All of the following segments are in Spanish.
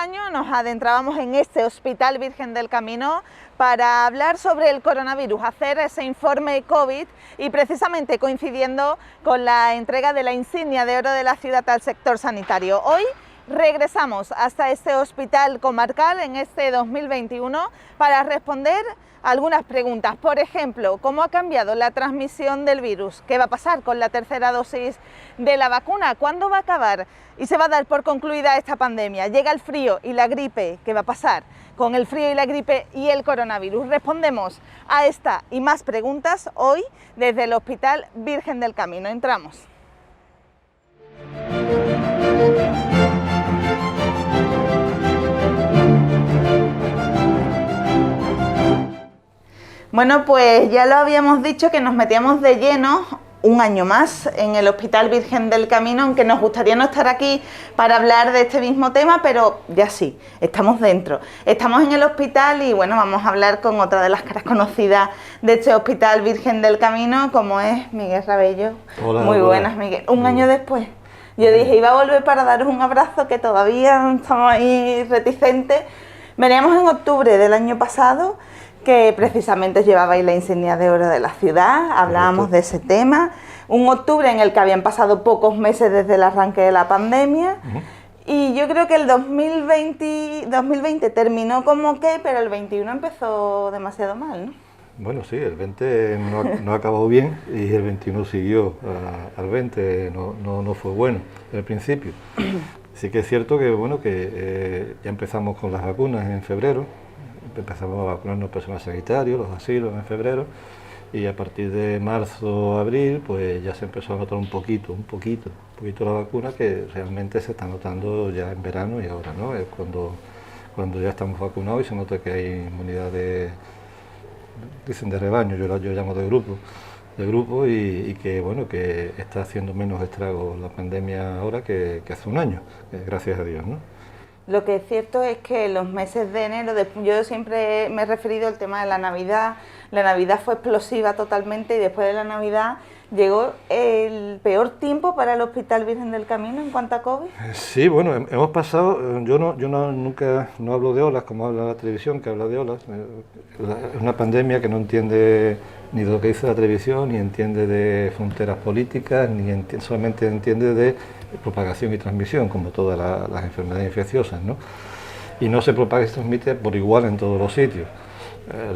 año nos adentrábamos en este Hospital Virgen del Camino para hablar sobre el coronavirus, hacer ese informe COVID y precisamente coincidiendo con la entrega de la insignia de oro de la ciudad al sector sanitario. Hoy regresamos hasta este hospital comarcal en este 2021 para responder algunas preguntas. Por ejemplo, ¿cómo ha cambiado la transmisión del virus? ¿Qué va a pasar con la tercera dosis de la vacuna? ¿Cuándo va a acabar y se va a dar por concluida esta pandemia? ¿Llega el frío y la gripe? ¿Qué va a pasar con el frío y la gripe y el coronavirus? Respondemos a esta y más preguntas hoy desde el Hospital Virgen del Camino. Entramos. Bueno, pues ya lo habíamos dicho que nos metíamos de lleno un año más en el Hospital Virgen del Camino, aunque nos gustaría no estar aquí para hablar de este mismo tema, pero ya sí, estamos dentro. Estamos en el hospital y bueno, vamos a hablar con otra de las caras conocidas de este Hospital Virgen del Camino, como es Miguel Rabello. Hola, muy buenas, Miguel. Un año después. Yo dije, iba a volver para daros un abrazo, que todavía estamos ahí reticentes. Veníamos en octubre del año pasado, que precisamente llevabais la insignia de oro de la ciudad, hablábamos de ese tema, un octubre en el que habían pasado pocos meses desde el arranque de la pandemia, y yo creo que el 2020 terminó como que, pero el 21 empezó demasiado mal, ¿no? Bueno, sí, el 20 no ha acabado bien y el 21 siguió al 20, no fue bueno al principio. Sí que es cierto que, bueno, que ya empezamos con las vacunas en febrero. Empezamos a vacunarnos personal sanitario, los asilos en febrero, y a partir de marzo, abril, pues ya se empezó a notar un poquito la vacuna, que realmente se está notando ya en verano y ahora, ¿no? Es cuando ya estamos vacunados y se nota que hay inmunidad dicen de rebaño, yo llamo de grupo y que, bueno, que está haciendo menos estragos la pandemia ahora que hace un año, gracias a Dios, ¿no? Lo que es cierto es que los meses de enero, yo siempre me he referido al tema de la Navidad fue explosiva totalmente y después de la Navidad llegó el peor tiempo para el Hospital Virgen del Camino en cuanto a COVID. Sí, bueno, hemos pasado, nunca hablo de olas como habla la televisión, que habla de olas, es una pandemia que no entiende ni de lo que dice la televisión, ni entiende de fronteras políticas, solamente entiende de propagación y transmisión, como todas las enfermedades infecciosas, ¿no? Y no se propaga y se transmite por igual en todos los sitios.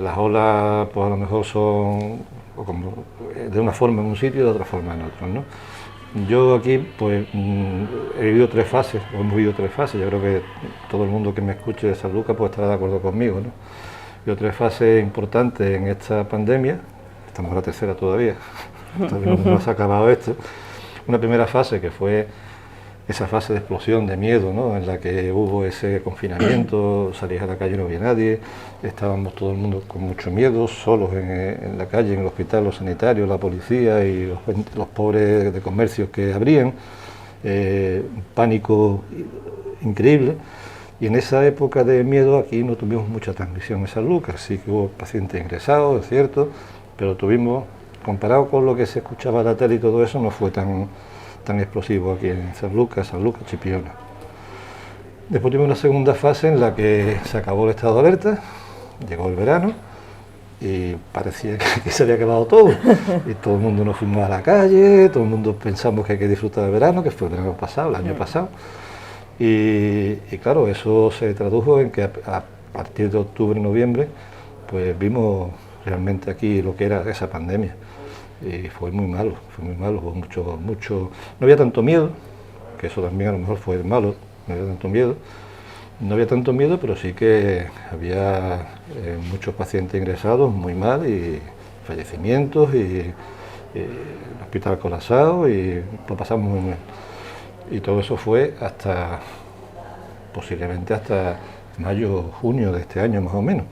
Las olas, pues a lo mejor son de una forma en un sitio y de otra forma en otro, ¿no? Yo aquí, pues, he vivido tres fases, hemos vivido tres fases. Yo creo que todo el mundo que me escuche de Sanlúcar pues estará de acuerdo conmigo, ¿no? Yo tres fases importantes en esta pandemia, estamos en la tercera todavía no se ha acabado esto. Una primera fase que fue esa fase de explosión, de miedo, ¿no? En la que hubo ese confinamiento, salías a la calle y no había nadie, estábamos todo el mundo con mucho miedo, solos en la calle, en el hospital, los sanitarios, la policía y los pobres de comercios que abrían, un pánico increíble. Y en esa época de miedo aquí no tuvimos mucha transmisión en Sanlúcar, sí que hubo pacientes ingresados, es cierto, pero tuvimos, comparado con lo que se escuchaba en la tele y todo eso, no fue tan explosivo aquí en Sanlúcar, Chipiona. Después tuvimos una segunda fase en la que se acabó el estado de alerta, llegó el verano y parecía que se había acabado todo. Y todo el mundo nos fuimos a la calle, todo el mundo pensamos que hay que disfrutar del verano, que fue el verano pasado, el año pasado. Y claro, eso se tradujo en que a partir de octubre, noviembre, pues vimos realmente aquí lo que era esa pandemia. Y fue muy malo, hubo mucho, no había tanto miedo, que eso también a lo mejor fue malo, no había tanto miedo, pero sí que había muchos pacientes ingresados muy mal y fallecimientos y el hospital colapsado y lo pasamos muy mal. Y todo eso fue posiblemente hasta mayo, junio de este año más o menos.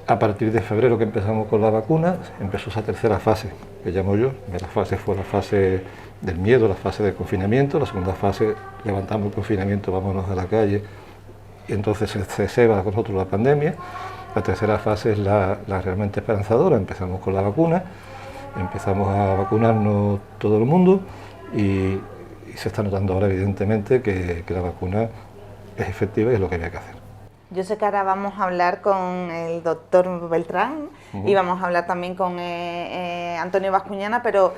A partir de febrero que empezamos con la vacuna, empezó esa tercera fase, que llamo yo. La primera fase fue la fase del miedo, la fase del confinamiento. La segunda fase, levantamos el confinamiento, vámonos a la calle, y entonces se ceba con nosotros la pandemia. La tercera fase es la realmente esperanzadora. Empezamos con la vacuna, empezamos a vacunarnos todo el mundo y se está notando ahora evidentemente que la vacuna es efectiva y es lo que había que hacer. Yo sé que ahora vamos a hablar con el doctor Beltrán y vamos a hablar también con Antonio Bascuñana, pero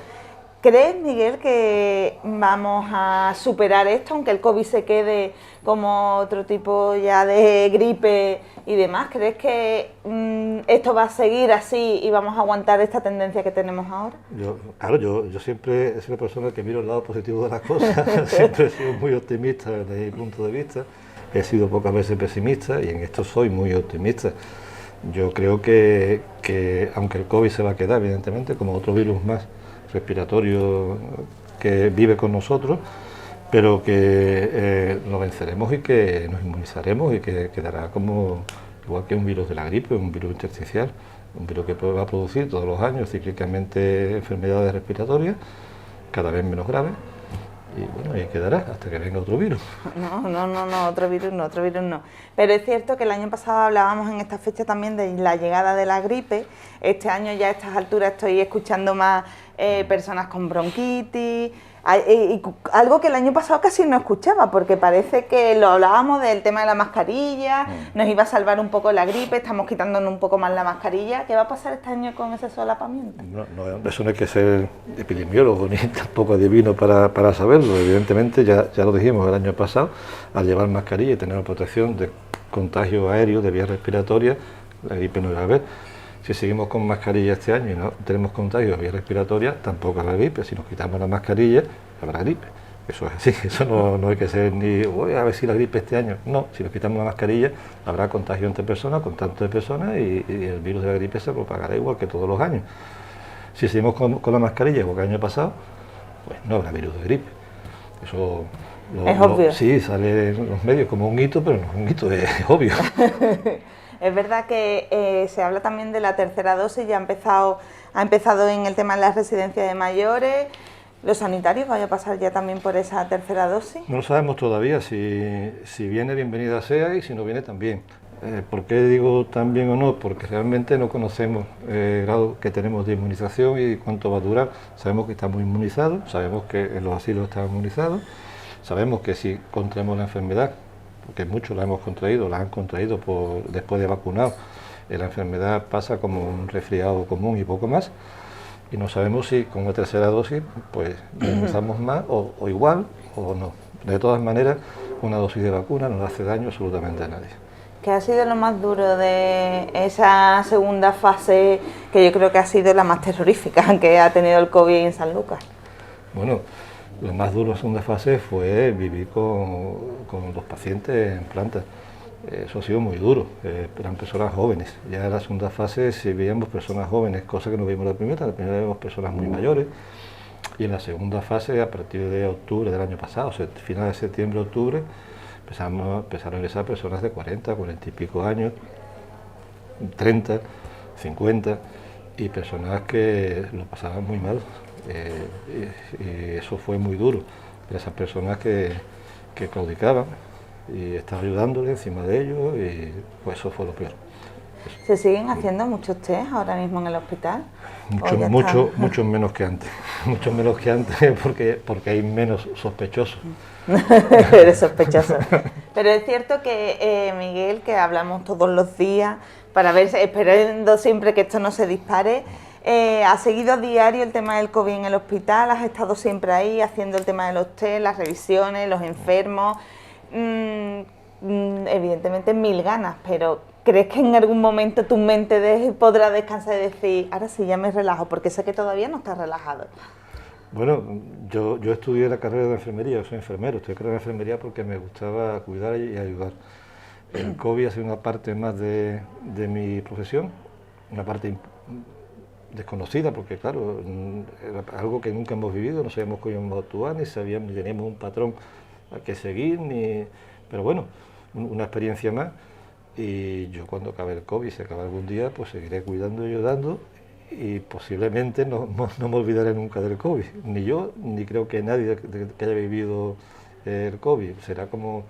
¿crees, Miguel, que vamos a superar esto, aunque el COVID se quede como otro tipo ya de gripe y demás? ¿Crees que esto va a seguir así y vamos a aguantar esta tendencia que tenemos ahora? Yo siempre he sido una persona que miro el lado positivo de las cosas, siempre he sido muy optimista desde mi punto de vista. He sido pocas veces pesimista y en esto soy muy optimista. Yo creo que aunque el COVID se va a quedar, evidentemente, como otro virus más respiratorio que vive con nosotros, pero que lo venceremos y que nos inmunizaremos y que quedará como igual que un virus de la gripe, un virus intersticial, un virus que va a producir todos los años cíclicamente enfermedades respiratorias, cada vez menos graves. Y bueno, ahí quedará hasta que venga otro virus. No, otro virus no. Pero es cierto que el año pasado hablábamos en esta fecha también de la llegada de la gripe. Este año ya a estas alturas estoy escuchando más personas con bronquitis, algo que el año pasado casi no escuchaba, porque parece que lo hablábamos del tema de la mascarilla, nos iba a salvar un poco la gripe, estamos quitándonos un poco más la mascarilla. ¿Qué va a pasar este año con ese solapamiento? Eso no hay que ser epidemiólogo ni tampoco adivino para saberlo. Evidentemente, ya lo dijimos el año pasado, al llevar mascarilla y tener una protección de contagio aéreo, de vías respiratorias, la gripe no iba a haber. Si seguimos con mascarilla este año y no tenemos contagio de vías respiratorias, tampoco habrá gripe. Si nos quitamos la mascarilla, habrá gripe. Eso es así, eso no hay que ser ni, a ver si la gripe este año. No, si nos quitamos la mascarilla, habrá contagio entre personas, contacto de personas y el virus de la gripe se propagará igual que todos los años. Si seguimos con la mascarilla, como el año pasado, pues no habrá virus de gripe. Eso es obvio. Sí, sale en los medios como un hito, pero no es un hito, es obvio. Es verdad que se habla también de la tercera dosis, ya ha empezado en el tema de las residencias de mayores. ¿Los sanitarios van a pasar ya también por esa tercera dosis? No lo sabemos todavía, si viene bienvenida sea y si no viene también. ¿Por qué digo también o no? Porque realmente no conocemos el grado que tenemos de inmunización y cuánto va a durar. Sabemos que estamos inmunizados, sabemos que en los asilos estamos inmunizados, sabemos que si contraemos la enfermedad, porque muchos la hemos contraído, la han contraído después de vacunados, la enfermedad pasa como un resfriado común y poco más, y no sabemos si con la tercera dosis pues empezamos más o igual o no. De todas maneras, una dosis de vacuna no le hace daño absolutamente a nadie. ¿Qué ha sido lo más duro de esa segunda fase, que yo creo que ha sido la más terrorífica que ha tenido el COVID en San Lucas? Bueno, lo más duro en la segunda fase fue vivir con los pacientes en planta. Eso ha sido muy duro, eran personas jóvenes. Ya en la segunda fase sí veíamos personas jóvenes, cosa que no vimos en la primera vimos personas muy mayores. Y en la segunda fase, a partir de octubre del año pasado, o sea, final de septiembre, octubre, empezaron a ingresar personas de 40, 40 y pico años, 30, 50, y personas que lo pasaban muy mal. Y eso fue muy duro. Esas personas que claudicaban y estaba ayudándole encima de ellos y pues eso fue lo peor. ¿Se siguen haciendo muchos test ahora mismo en el hospital? Muchos menos que antes, muchos menos que antes porque hay menos sospechosos. Eres sospechoso. Pero es cierto que, Miguel, que hablamos todos los días para ver, esperando siempre que esto no se dispare. ¿Has seguido a diario el tema del COVID en el hospital? ¿Has estado siempre ahí haciendo el tema de los test, las revisiones, los enfermos? Evidentemente mil ganas, pero ¿crees que en algún momento tu mente podrá descansar y decir, ahora sí, ya me relajo? Porque sé que todavía no estás relajado. Bueno, yo estudié la carrera de enfermería, yo soy enfermero, estudié carrera de enfermería porque me gustaba cuidar y ayudar. El COVID ha sido una parte más de mi profesión, una parte desconocida, porque claro, era algo que nunca hemos vivido, no sabíamos cómo íbamos a actuar, ni sabíamos, ni teníamos un patrón al que seguir, pero bueno, una experiencia más. Y yo cuando acabe el COVID, si acaba algún día, pues seguiré cuidando y ayudando, y posiblemente no me olvidaré nunca del COVID, ni yo, ni creo que nadie que haya vivido el COVID. Será como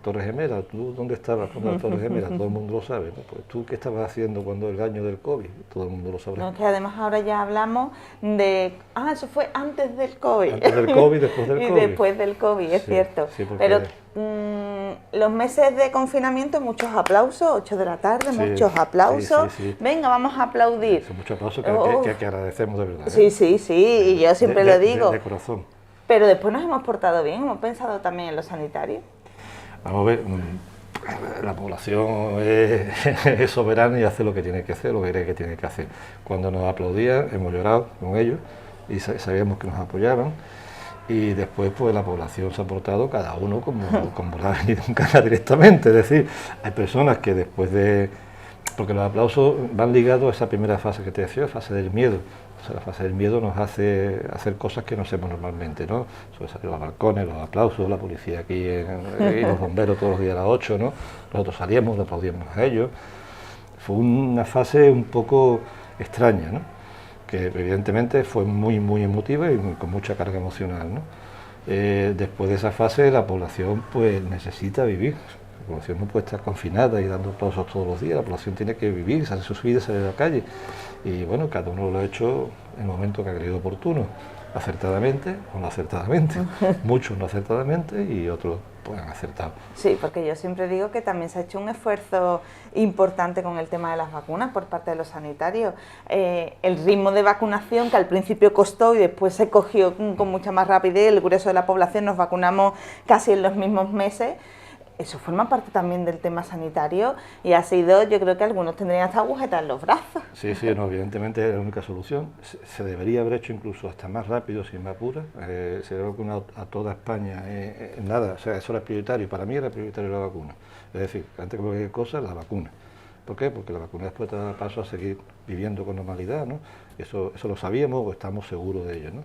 Torres Gemelas. ¿Tú dónde estabas cuando las Torres Gemelas? Todo el mundo lo sabe, ¿no? Pues tú, ¿qué estabas haciendo cuando el año del COVID? Todo el mundo lo sabrá. No, que además ahora ya hablamos de... eso fue antes del COVID. Antes del COVID, después del COVID. Y después del COVID, es cierto. Sí, pero los meses de confinamiento, muchos aplausos, 8 de la tarde, Sí, muchos aplausos. sí. Venga, vamos a aplaudir. Son muchos aplausos que agradecemos de verdad. Sí, y yo siempre lo digo. De corazón. Pero después nos hemos portado bien, hemos pensado también en los sanitarios. Vamos a ver, la población es soberana y hace lo que tiene que hacer, lo que cree que tiene que hacer. Cuando nos aplaudían, hemos llorado con ellos y sabíamos que nos apoyaban. Y después pues la población se ha portado cada uno como la ha venido en cara directamente. Es decir, hay personas que después de... Porque los aplausos van ligados a esa primera fase que te decía, la fase del miedo. O sea, la fase del miedo nos hace hacer cosas que no hacemos normalmente, ¿no? Sobre salir a los balcones, los aplausos, la policía aquí y los bomberos todos los días a las 8, ¿no? Nosotros salíamos, le aplaudíamos a ellos. Fue una fase un poco extraña, ¿no? Que evidentemente fue muy emotiva y con mucha carga emocional, ¿no? Después de esa fase la población pues necesita vivir. La población no puede estar confinada y dando aplausos todos los días, la población tiene que vivir, hacer sus vidas, salir a la calle. Y bueno, cada uno lo ha hecho en el momento que ha creído oportuno, acertadamente o no acertadamente, muchos no acertadamente y otros pues han acertado. Sí, porque yo siempre digo que también se ha hecho un esfuerzo importante con el tema de las vacunas por parte de los sanitarios. El ritmo de vacunación que al principio costó y después se cogió con mucha más rapidez, el grueso de la población nos vacunamos casi en los mismos meses. Eso forma parte también del tema sanitario y ha sido, yo creo que algunos tendrían hasta agujetas en los brazos. Sí, no, evidentemente es la única solución. Se debería haber hecho incluso hasta más rápido, sin más apuras. Se debe vacunar a toda España en nada, o sea, eso era prioritario. Para mí era prioritario la vacuna. Es decir, antes que cualquier cosa, la vacuna. ¿Por qué? Porque la vacuna después te da paso a seguir viviendo con normalidad, ¿no? Eso lo sabíamos o estamos seguros de ello, ¿no?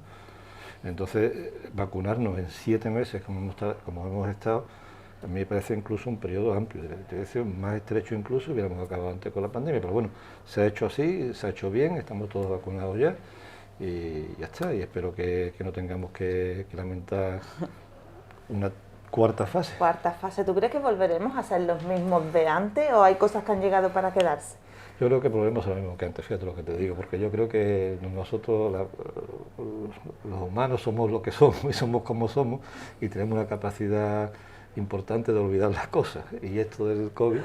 Entonces, vacunarnos en 7 meses, como hemos estado, a mí me parece incluso un periodo amplio, debe ser más estrecho incluso, hubiéramos acabado antes con la pandemia, pero bueno, se ha hecho así, se ha hecho bien, estamos todos vacunados ya y ya está, y espero que no tengamos que lamentar una cuarta fase. Cuarta fase, ¿tú crees que volveremos a ser los mismos de antes o hay cosas que han llegado para quedarse? Yo creo que volveremos a lo mismo que antes, fíjate lo que te digo, porque yo creo que nosotros, los humanos, somos lo que somos y somos como somos y tenemos una capacidad importante de olvidar las cosas, y esto del COVID,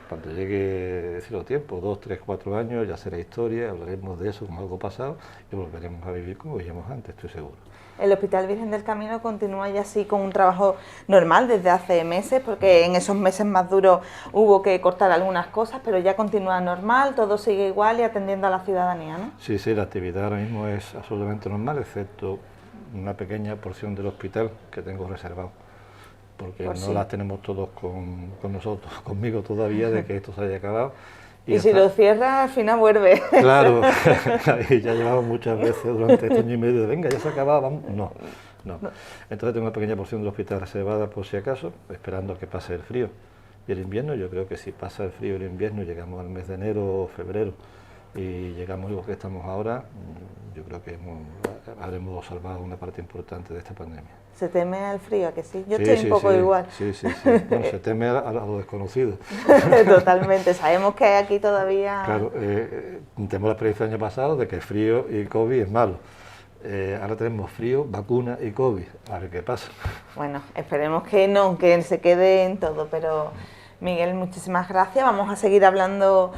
cuando llegue cierto tiempo, 2, 3, 4 años, ya será historia, hablaremos de eso como algo pasado y volveremos a vivir como vivíamos antes, estoy seguro. El Hospital Virgen del Camino continúa ya así con un trabajo normal desde hace meses, porque en esos meses más duros hubo que cortar algunas cosas, pero ya continúa normal, todo sigue igual y atendiendo a la ciudadanía, ¿no? Sí, la actividad ahora mismo es absolutamente normal, excepto una pequeña porción del hospital que tengo reservado, porque pues no sí, las tenemos todos con nosotros, conmigo todavía, de que esto se haya acabado. Y si lo cierras, al final vuelve. Claro, ya llevamos muchas veces durante este año y medio de venga, ya se acababa, vamos. No. Entonces tengo una pequeña porción del hospital reservada por si acaso, esperando a que pase el frío y el invierno. Yo creo que si pasa el frío y el invierno, llegamos al mes de enero o febrero y llegamos igual que estamos ahora, yo creo que habremos salvado una parte importante de esta pandemia. ¿Se teme al frío, a que sí? Yo estoy un poco igual. Sí. Bueno, se teme a lo desconocido. Totalmente, sabemos que aquí todavía... Claro, tenemos la experiencia del año pasado de que frío y COVID es malo. Ahora tenemos frío, vacuna y COVID, a ver qué pasa. Bueno, esperemos que no, que se quede en todo, pero Miguel, muchísimas gracias. Vamos a seguir hablando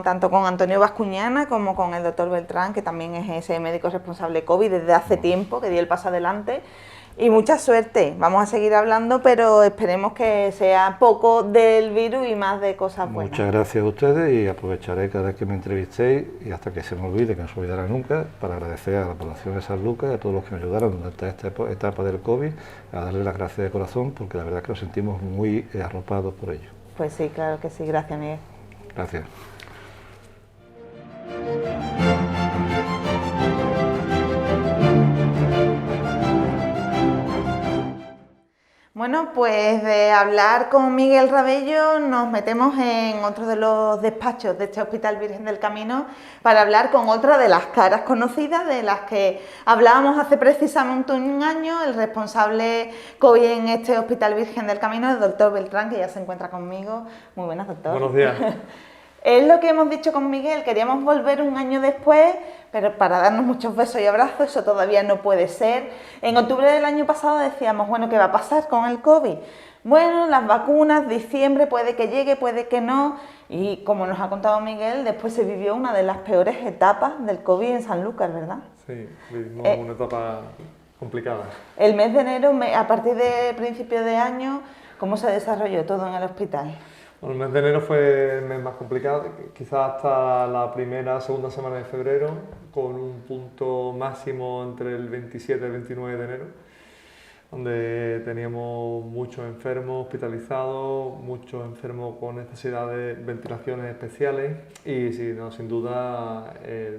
tanto con Antonio Bascuñana como con el doctor Beltrán, que también es ese médico responsable COVID desde hace tiempo, que dio el paso adelante. Y mucha suerte, vamos a seguir hablando, pero esperemos que sea poco del virus y más de cosas buenas. Muchas gracias a ustedes y aprovecharé cada vez que me entrevistéis y hasta que se me olvide, que no se olvidará nunca, para agradecer a la población de San Lucas y a todos los que me ayudaron durante esta etapa del COVID, a darle las gracias de corazón, porque la verdad es que nos sentimos muy arropados por ello. Pues sí, claro que sí, gracias Miguel. Gracias. Bueno, pues de hablar con Miguel Rabello nos metemos en otro de los despachos de este Hospital Virgen del Camino para hablar con otra de las caras conocidas de las que hablábamos hace precisamente un año, el responsable COVID en este Hospital Virgen del Camino, el doctor Beltrán, que ya se encuentra conmigo. Muy buenas, doctor. Buenos días. Es lo que hemos dicho con Miguel, queríamos volver un año después, pero para darnos muchos besos y abrazos, eso todavía no puede ser. En octubre del año pasado decíamos, bueno, ¿qué va a pasar con el COVID? Bueno, las vacunas, diciembre puede que llegue, puede que no, y como nos ha contado Miguel, después se vivió una de las peores etapas del COVID en Sanlúcar, ¿verdad? Sí, vivimos una etapa complicada. El mes de enero, a partir de principio de año, ¿cómo se desarrolló todo en el hospital? Bueno, el mes de enero fue el mes más complicado, quizás hasta la segunda semana de febrero, con un punto máximo entre el 27 y el 29 de enero, donde teníamos muchos enfermos hospitalizados, muchos enfermos con necesidad de ventilaciones especiales y sí, no, sin duda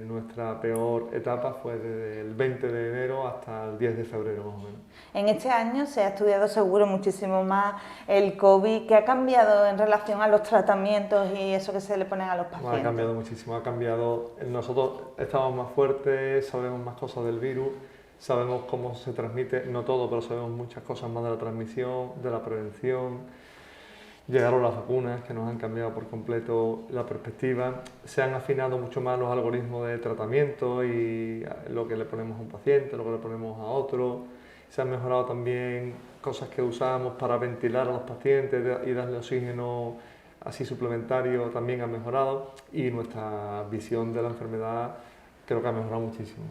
nuestra peor etapa fue desde el 20 de enero hasta el 10 de febrero más o menos. En este año se ha estudiado seguro muchísimo más el COVID. ¿Qué ha cambiado en relación a los tratamientos y eso que se le ponen a los pacientes? Ha cambiado muchísimo, ha cambiado. Nosotros estamos más fuertes, sabemos más cosas del virus, sabemos cómo se transmite, no todo, pero sabemos muchas cosas más de la transmisión, de la prevención. Llegaron las vacunas que nos han cambiado por completo la perspectiva. Se han afinado mucho más los algoritmos de tratamiento y lo que le ponemos a un paciente, lo que le ponemos a otro. Se han mejorado también cosas que usábamos para ventilar a los pacientes y darle oxígeno así suplementario también ha mejorado y nuestra visión de la enfermedad creo que ha mejorado muchísimo.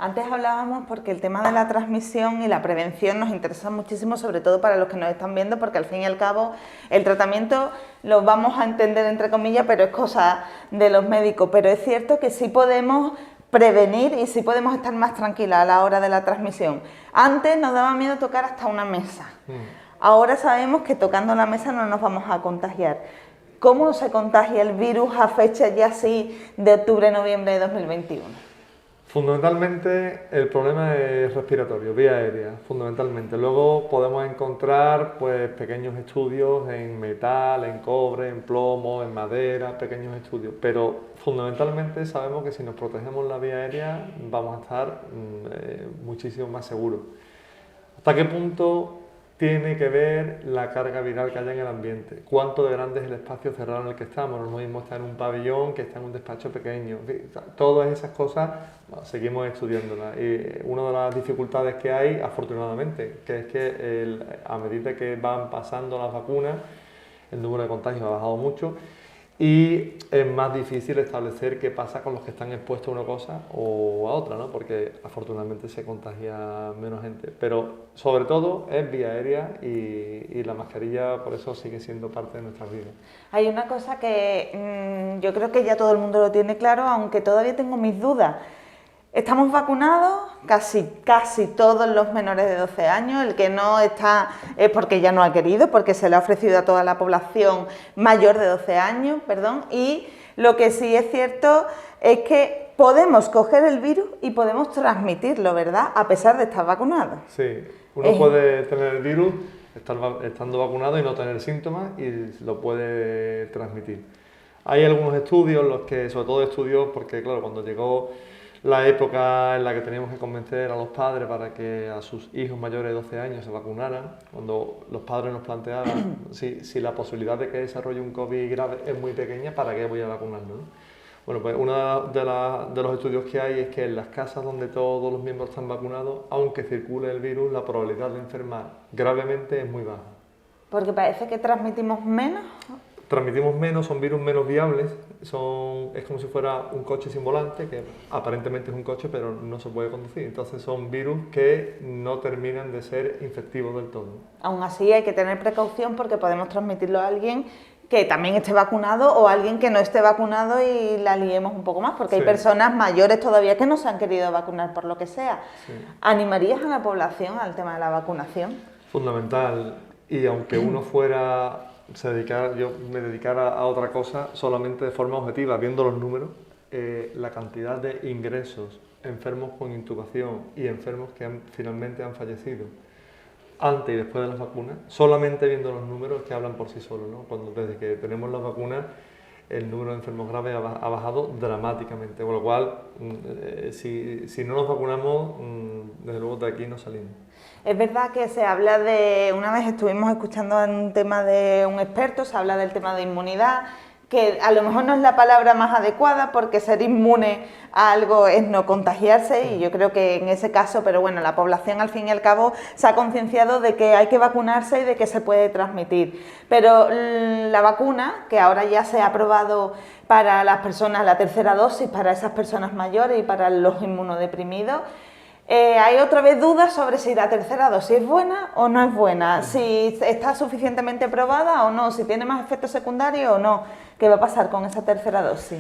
Antes hablábamos porque el tema de la transmisión y la prevención nos interesa muchísimo, sobre todo para los que nos están viendo, porque al fin y al cabo el tratamiento lo vamos a entender entre comillas, pero es cosa de los médicos. Pero es cierto que sí podemos prevenir y sí podemos estar más tranquilas a la hora de la transmisión. Antes nos daba miedo tocar hasta una mesa. Ahora sabemos que tocando la mesa no nos vamos a contagiar. ¿Cómo se contagia el virus a fecha ya así de octubre-noviembre de 2021? Fundamentalmente el problema es respiratorio, vía aérea, fundamentalmente. Luego podemos encontrar pues, pequeños estudios en metal, en cobre, en plomo, en madera, pequeños estudios. Pero fundamentalmente sabemos que si nos protegemos la vía aérea vamos a estar muchísimo más seguros. ¿Hasta qué punto tiene que ver la carga viral que haya en el ambiente? ¿Cuánto de grande es el espacio cerrado en el que estamos? No es lo mismo estar en un pabellón que estar en un despacho pequeño. Todas esas cosas seguimos estudiándolas. Y una de las dificultades que hay, afortunadamente, que es que a medida que van pasando las vacunas, el número de contagios ha bajado mucho y es más difícil establecer qué pasa con los que están expuestos a una cosa o a otra, ¿no? Porque afortunadamente se contagia menos gente. Pero sobre todo es vía aérea y la mascarilla por eso sigue siendo parte de nuestras vidas. Hay una cosa que yo creo que ya todo el mundo lo tiene claro, aunque todavía tengo mis dudas. Estamos vacunados, casi todos los menores de 12 años, el que no está es porque ya no ha querido, porque se le ha ofrecido a toda la población mayor de 12 años, y lo que sí es cierto es que podemos coger el virus y podemos transmitirlo, ¿verdad?, a pesar de estar vacunados. Sí, uno puede tener el virus estando vacunado y no tener síntomas y lo puede transmitir. Hay algunos estudios, sobre todo estudios, porque claro, cuando llegó la época en la que teníamos que convencer a los padres para que a sus hijos mayores de 12 años se vacunaran, cuando los padres nos planteaban si la posibilidad de que desarrolle un COVID grave es muy pequeña, ¿para qué voy a vacunarlo, ¿no? Bueno, pues uno de los estudios que hay es que en las casas donde todos los miembros están vacunados, aunque circule el virus, la probabilidad de enfermar gravemente es muy baja. Porque parece que transmitimos menos. Transmitimos menos, son virus menos viables, es como si fuera un coche sin volante, que aparentemente es un coche pero no se puede conducir, entonces son virus que no terminan de ser infectivos del todo. Aún así hay que tener precaución porque podemos transmitirlo a alguien que también esté vacunado o a alguien que no esté vacunado y la liemos un poco más, porque hay personas mayores todavía que no se han querido vacunar por lo que sea. Sí. ¿Animarías a la población al tema de la vacunación? Fundamental, y aunque uno yo me dedicara a otra cosa solamente de forma objetiva, viendo los números, la cantidad de ingresos, enfermos con intubación y enfermos que finalmente han fallecido antes y después de las vacunas, solamente viendo los números que hablan por sí solos, ¿no? Desde que tenemos las vacunas, el número de enfermos graves ha bajado dramáticamente, con lo cual, si no nos vacunamos, desde luego de aquí no salimos. Es verdad que se habla una vez estuvimos escuchando un tema de un experto, se habla del tema de inmunidad, que a lo mejor no es la palabra más adecuada porque ser inmune a algo es no contagiarse y yo creo que en ese caso, pero bueno, la población al fin y al cabo se ha concienciado de que hay que vacunarse y de que se puede transmitir. Pero la vacuna, que ahora ya se ha aprobado para las personas, la tercera dosis, para esas personas mayores y para los inmunodeprimidos, hay otra vez dudas sobre si la tercera dosis es buena o no es buena, si está suficientemente probada o no, si tiene más efectos secundarios o no. ¿Qué va a pasar con esa tercera dosis?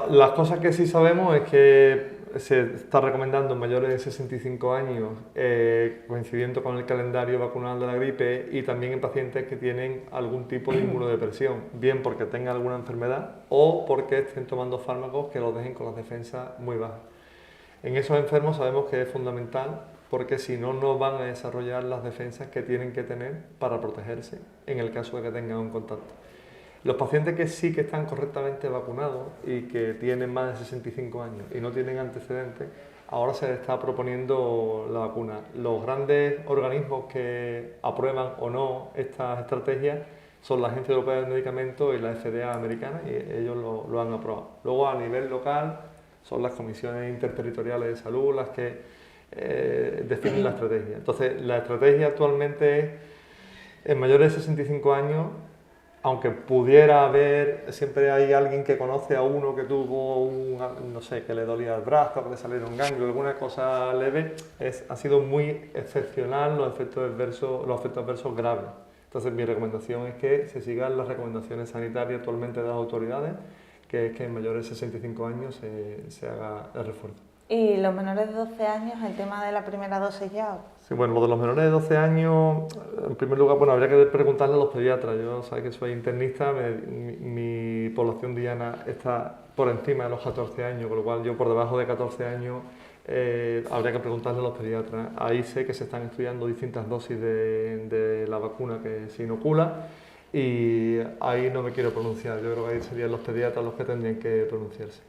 Las cosas que sí sabemos es que se está recomendando en mayores de 65 años, coincidiendo con el calendario vacunal de la gripe, y también en pacientes que tienen algún tipo de inmunodepresión, bien porque tengan alguna enfermedad o porque estén tomando fármacos que los dejen con las defensas muy bajas. En esos enfermos sabemos que es fundamental porque si no, no van a desarrollar las defensas que tienen que tener para protegerse en el caso de que tengan un contacto. Los pacientes que sí que están correctamente vacunados y que tienen más de 65 años y no tienen antecedentes, ahora se les está proponiendo la vacuna. Los grandes organismos que aprueban o no estas estrategias son la Agencia Europea del Medicamento y la FDA americana, y ellos lo han aprobado. Luego, a nivel local, son las comisiones interterritoriales de salud las que definen la estrategia. Entonces, la estrategia actualmente es, en mayores de 65 años, aunque pudiera haber, siempre hay alguien que conoce a uno que tuvo no sé, que le dolía el brazo, que le salieron ganglios, alguna cosa leve, ha sido muy excepcional los efectos adversos graves. Entonces, mi recomendación es que se sigan las recomendaciones sanitarias actualmente de las autoridades, que es que en mayores de 65 años se haga el refuerzo. ¿Y los menores de 12 años, el tema de la primera dosis ya? Sí, bueno, lo de los menores de 12 años, en primer lugar, bueno, habría que preguntarle a los pediatras. Yo sabéis que soy internista, mi población diana está por encima de los 14 años, con lo cual yo por debajo de 14 años habría que preguntarle a los pediatras. Ahí sé que se están estudiando distintas dosis de la vacuna que se inocula, y ahí no me quiero pronunciar. Yo creo que ahí serían los pediatras los que tendrían que pronunciarse.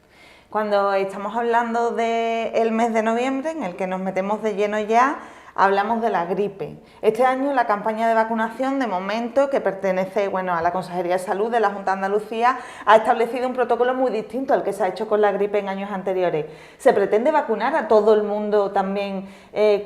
Cuando estamos hablando del mes de noviembre, en el que nos metemos de lleno ya, hablamos de la gripe. Este año la campaña de vacunación, de momento, que pertenece a la Consejería de Salud de la Junta de Andalucía, ha establecido un protocolo muy distinto al que se ha hecho con la gripe en años anteriores. ¿Se pretende vacunar a todo el mundo también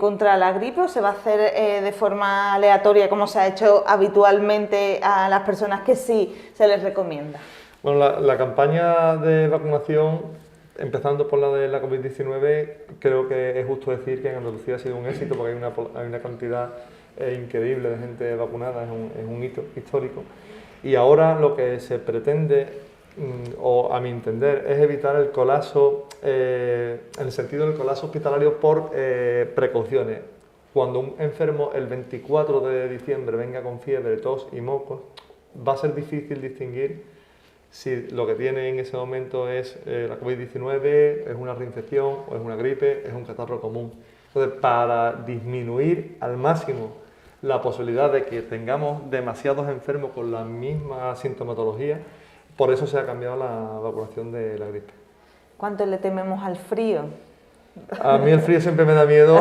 contra la gripe o se va a hacer de forma aleatoria, como se ha hecho habitualmente a las personas que sí se les recomienda? Bueno, la campaña de vacunación, empezando por la de la COVID-19, creo que es justo decir que en Andalucía ha sido un éxito porque hay una cantidad increíble de gente vacunada, es un hito histórico. Y ahora lo que se pretende, o a mi entender, es evitar el colapso, en el sentido del colapso hospitalario por precauciones. Cuando un enfermo el 24 de diciembre venga con fiebre, tos y mocos, va a ser difícil distinguir si lo que tiene en ese momento es la COVID-19, es una reinfección o es una gripe, es un catarro común. Entonces, para disminuir al máximo la posibilidad de que tengamos demasiados enfermos con la misma sintomatología, por eso se ha cambiado la vacunación de la gripe. ¿Cuánto le tememos al frío? A mí el frío siempre me da miedo,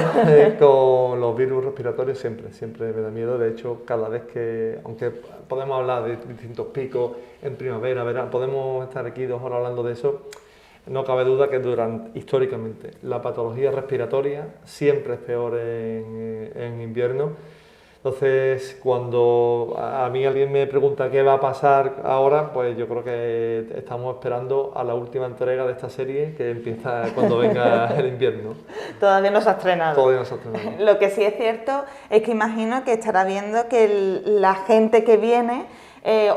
con los virus respiratorios siempre me da miedo. De hecho, cada vez que, aunque podemos hablar de distintos picos en primavera, verano, podemos estar aquí 2 horas hablando de eso, no cabe duda que históricamente la patología respiratoria siempre es peor en invierno. Entonces, cuando a mí alguien me pregunta qué va a pasar ahora, pues yo creo que estamos esperando a la última entrega de esta serie, que empieza cuando venga el invierno. Todavía no se ha estrenado. Todavía no se ha estrenado. Lo que sí es cierto es que imagino que estará viendo que la gente que viene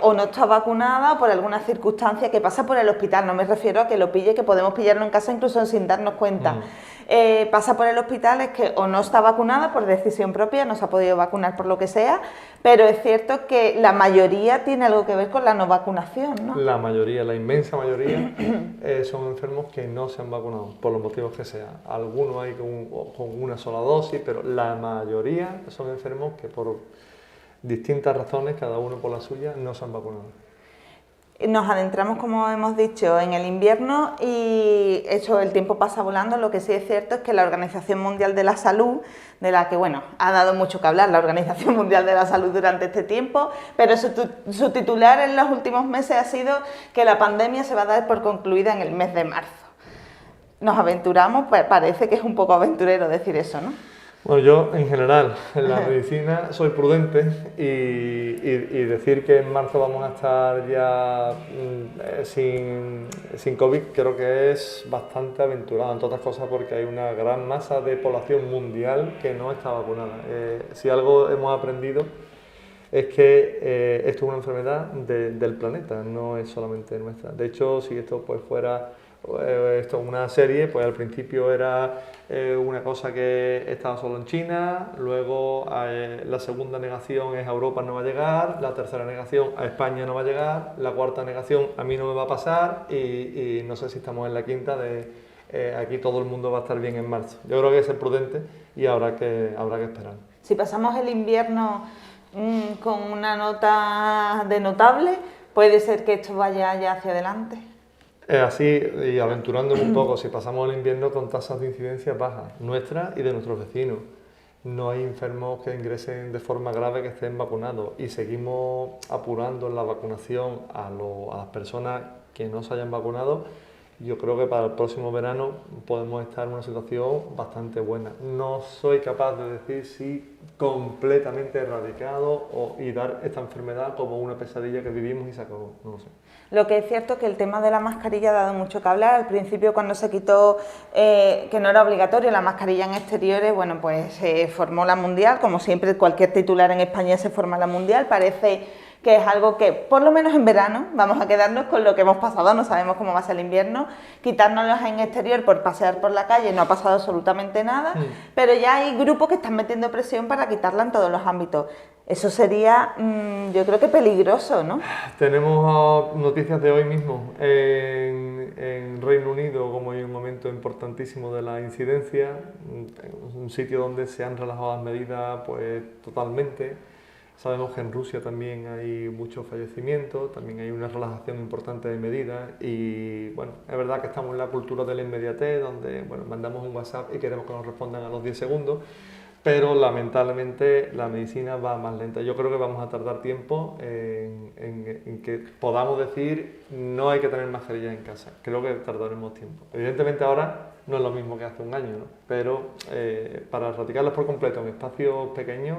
o no está vacunada o por alguna circunstancia que pasa por el hospital, no me refiero a que lo pille, que podemos pillarlo en casa incluso sin darnos cuenta. Pasa por el hospital, es que o no está vacunada por decisión propia, no se ha podido vacunar por lo que sea, pero es cierto que la mayoría tiene algo que ver con la no vacunación, ¿no? La mayoría, la inmensa mayoría, son enfermos que no se han vacunado, por los motivos que sean. Algunos hay con una sola dosis, pero la mayoría son enfermos que por distintas razones, cada uno por la suya, no se han vacunado. Nos adentramos, como hemos dicho, en el invierno y el tiempo pasa volando. Lo que sí es cierto es que la Organización Mundial de la Salud, de la que bueno, ha dado mucho que hablar la Organización Mundial de la Salud durante este tiempo, pero su titular en los últimos meses ha sido que la pandemia se va a dar por concluida en el mes de marzo. Nos aventuramos, pues parece que es un poco aventurero decir eso, ¿no? Bueno, yo en general en la medicina soy prudente y decir que en marzo vamos a estar ya sin COVID creo que es bastante aventurado, entre otras cosas porque hay una gran masa de población mundial que no está vacunada. Si algo hemos aprendido es que esto es una enfermedad del planeta, no es solamente nuestra. De hecho, si esto pues fuera una serie, pues al principio era una cosa que estaba solo en China, luego la segunda negación es a Europa no va a llegar, la tercera negación a España no va a llegar, la cuarta negación a mí no me va a pasar y no sé si estamos en la quinta de aquí todo el mundo va a estar bien en marzo. Yo creo que hay que ser prudente y habrá que esperar. Si pasamos el invierno con una nota de notable, puede ser que esto vaya ya hacia adelante. Así, y aventurándome un poco, si pasamos el invierno con tasas de incidencia bajas, nuestras y de nuestros vecinos. No hay enfermos que ingresen de forma grave que estén vacunados y seguimos apurando la vacunación a las personas que no se hayan vacunado. Yo creo que para el próximo verano podemos estar en una situación bastante buena. No soy capaz de decir si completamente erradicado y dar esta enfermedad como una pesadilla que vivimos y se acabó, no lo sé. Lo que es cierto es que el tema de la mascarilla ha dado mucho que hablar. Al principio, cuando se quitó que no era obligatorio la mascarilla en exteriores, bueno, pues se formó la Mundial, como siempre cualquier titular en España se forma la Mundial. Parece que es algo que, por lo menos en verano, vamos a quedarnos con lo que hemos pasado, no sabemos cómo va a ser el invierno, quitárnoslas en exterior por pasear por la calle, no ha pasado absolutamente nada, pero ya hay grupos que están metiendo presión para quitarla en todos los ámbitos. Eso sería, yo creo que peligroso, ¿no? Tenemos noticias de hoy mismo. En Reino Unido, como hay un momento importantísimo de la incidencia, un sitio donde se han relajado las medidas pues totalmente. Sabemos que en Rusia también hay muchos fallecimientos, también hay una relajación importante de medidas y bueno, es verdad que estamos en la cultura de la inmediatez, donde bueno, mandamos un WhatsApp y queremos que nos respondan a los 10 segundos, pero lamentablemente la medicina va más lenta. Yo creo que vamos a tardar tiempo en que podamos decir no hay que tener mascarilla en casa. Creo que tardaremos tiempo. Evidentemente ahora no es lo mismo que hace un año, ¿no? Pero para erradicarlas por completo en espacios pequeños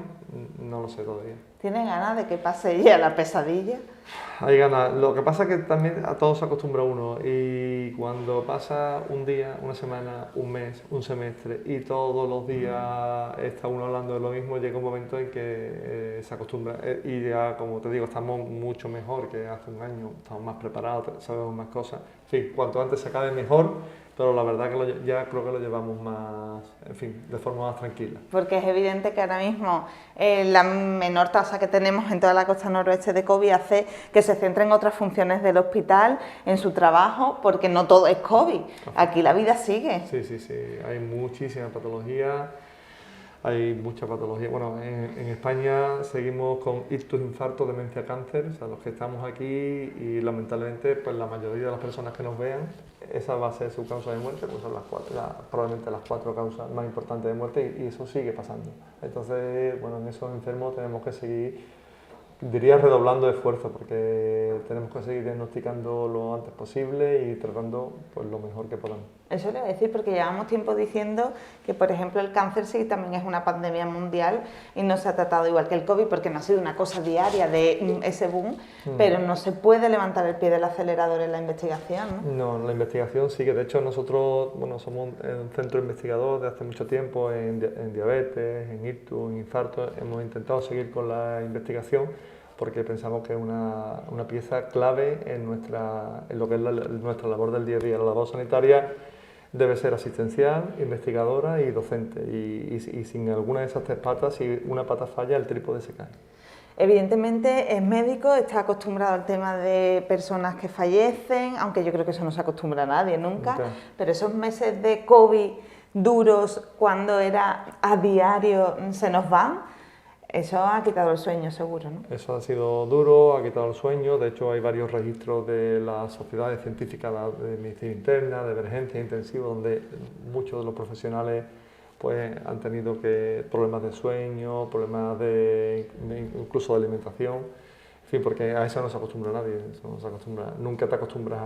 no lo sé todavía. ¿Tiene ganas de que pase ya la pesadilla? Hay ganas. Lo que pasa es que también a todo se acostumbra uno y cuando pasa un día, una semana, un mes, un semestre y todos los días está uno hablando de lo mismo, llega un momento en que se acostumbra y ya, como te digo, estamos mucho mejor que hace un año, estamos más preparados, sabemos más cosas. En fin, cuanto antes se acabe mejor, pero la verdad que ya creo que lo llevamos más, en fin, de forma más tranquila. Porque es evidente que ahora mismo la menor tasa que tenemos en toda la costa noroeste de COVID hace que se centre en otras funciones del hospital, en su trabajo, porque no todo es COVID, aquí la vida sigue. Sí, hay muchísimas patologías. Hay mucha patología. Bueno, en España seguimos con ictus, infarto, demencia, cáncer, o sea, los que estamos aquí y lamentablemente pues la mayoría de las personas que nos vean, esa va a ser su causa de muerte, pues son probablemente las 4 causas más importantes de muerte y eso sigue pasando. Entonces, bueno, en esos enfermos tenemos que seguir, diría, redoblando esfuerzos porque tenemos que seguir diagnosticando lo antes posible y tratando pues lo mejor que podamos. Eso le voy a decir porque llevamos tiempo diciendo que, por ejemplo, el cáncer sí también es una pandemia mundial y no se ha tratado igual que el COVID porque no ha sido una cosa diaria de ese boom, pero no se puede levantar el pie del acelerador en la investigación, ¿no? No, la investigación sigue. De hecho, nosotros somos un centro investigador de hace mucho tiempo en diabetes, en ictus, en infarto. Hemos intentado seguir con la investigación porque pensamos que es una pieza clave en lo que es nuestra labor del día a día. La labor sanitaria debe ser asistencial, investigadora y docente. Y sin alguna de esas 3 patas, si una pata falla, el trípode se cae. Evidentemente es médico, está acostumbrado al tema de personas que fallecen, aunque yo creo que eso no se acostumbra a nadie nunca, pero esos meses de COVID duros, cuando era a diario, se nos van. Eso ha quitado el sueño, seguro, ¿no? Eso ha sido duro, ha quitado el sueño. De hecho, hay varios registros de las sociedades científicas de medicina interna, de emergencia intensiva, donde muchos de los profesionales pues, han tenido problemas de sueño, problemas incluso de alimentación. En fin, porque a eso no se acostumbra nadie. Eso no se acostumbra. Nunca te acostumbras